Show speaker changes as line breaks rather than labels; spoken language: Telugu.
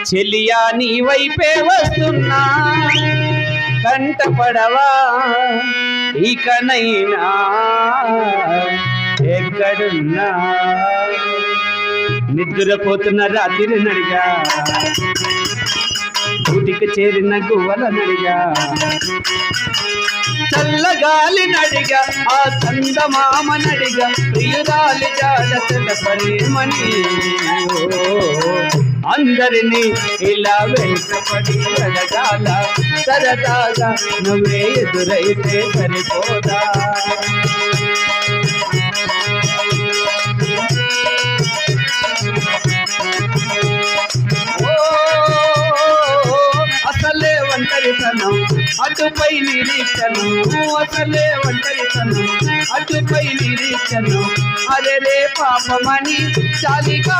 చెలియా నీ వైపే వస్తున్నా కంటపడవా ఇకనైనా ఎక్కడున్నా నిద్రపోతున్న రాత్రి నడిగా గుడికి చేరిన గువ్వల నడిగా చల్లగాలి నడిగా ఆ చందమామ నడిగా ప్రియురాలి జాడ తెలపరేమని అందరినీ ఇలా వెంటపడి అడగాల సరదాగా నువ్వే ఎదురైతే సరిపోదా అసలే ఒంటరితనం అటుపై నిరీక్షణం అసలే ఒంటరితనం అటుపై నిరీక్షణం అరే రే పాపమని చాలిగా